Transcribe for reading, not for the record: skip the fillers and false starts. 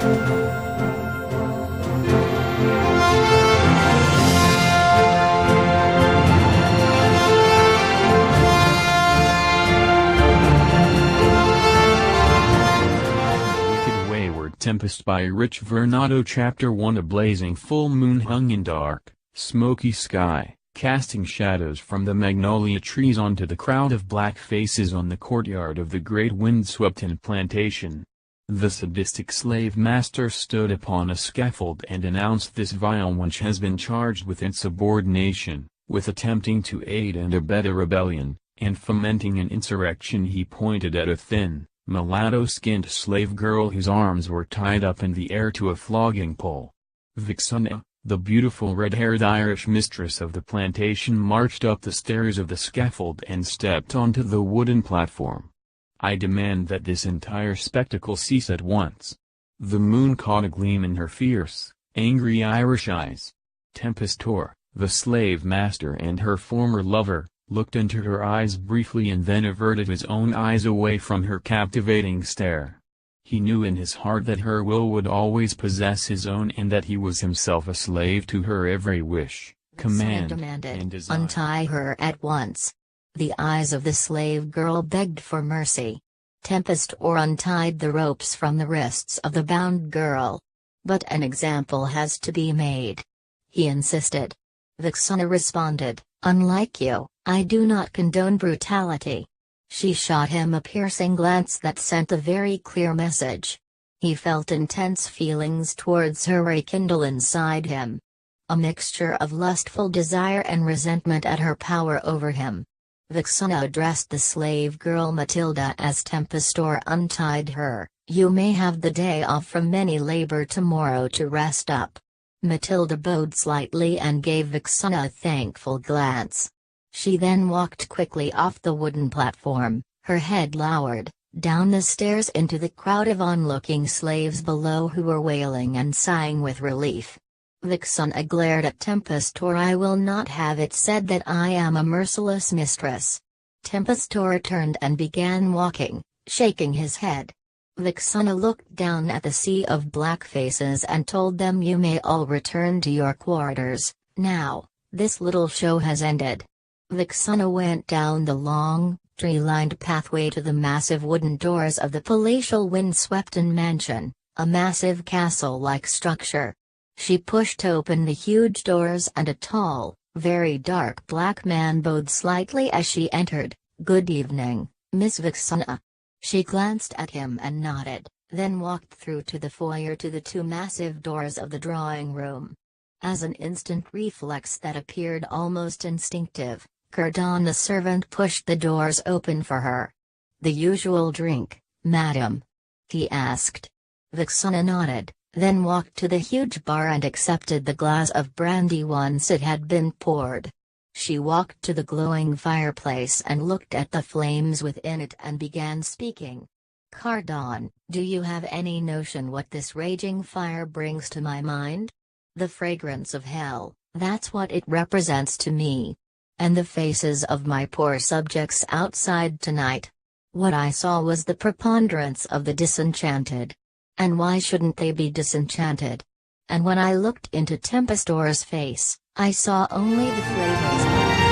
Wayward Tempest by Rich Vernadeau. Chapter 1. A blazing full moon hung in dark, smoky sky, casting shadows from the magnolia trees onto the crowd of black faces on the courtyard of the great wind-swept-in plantation. The sadistic slave master stood upon a scaffold and announced, "This vile wench has been charged with insubordination, with attempting to aid and abet a rebellion, and fomenting an insurrection." He pointed at a thin, mulatto-skinned slave girl whose arms were tied up in the air to a flogging pole. Vixuna, the beautiful red-haired Irish mistress of the plantation, marched up the stairs of the scaffold and stepped onto the wooden platform. "I demand that this entire spectacle cease at once." The moon caught a gleam in her fierce, angry Irish eyes. Tempest, the slave master and her former lover, looked into her eyes briefly and then averted his own eyes away from her captivating stare. He knew in his heart that her will would always possess his own and that he was himself a slave to her every wish, command, and desire. "Untie her at once." The eyes of the slave girl begged for mercy. Tempest untied the ropes from the wrists of the bound girl. "But an example has to be made," he insisted. Vixuna responded, "Unlike you, I do not condone brutality." She shot him a piercing glance that sent a very clear message. He felt intense feelings towards her rekindle inside him. A mixture of lustful desire and resentment at her power over him. Vixuna addressed the slave girl Matilda as Tempest untied her. "You may have the day off from many labor tomorrow to rest up." Matilda bowed slightly and gave Vixuna a thankful glance. She then walked quickly off the wooden platform, her head lowered, down the stairs into the crowd of onlooking slaves below who were wailing and sighing with relief. Vixuna glared at Tempest. "I will not have it said that I am a merciless mistress." Tempest turned and began walking, shaking his head. Vixuna looked down at the sea of black faces and told them, "You may all return to your quarters, now, this little show has ended." Vixuna went down the long, tree-lined pathway to the massive wooden doors of the palatial wind-swept-in mansion, a massive castle-like structure. She pushed open the huge doors and a tall, very dark black man bowed slightly as she entered. "Good evening, Miss Vixuna." She glanced at him and nodded, then walked through to the foyer to the two massive doors of the drawing room. As an instant reflex that appeared almost instinctive, Cardon the servant pushed the doors open for her. "The usual drink, madam?" he asked. Vixuna nodded, then walked to the huge bar and accepted the glass of brandy once it had been poured. She walked to the glowing fireplace and looked at the flames within it and began speaking. "Cardon, do you have any notion what this raging fire brings to my mind? The fragrance of hell, that's what it represents to me. And the faces of my poor subjects outside tonight. What I saw was the preponderance of the disenchanted. And why shouldn't they be disenchanted? And when I looked into Tempest's face, I saw only the flavors of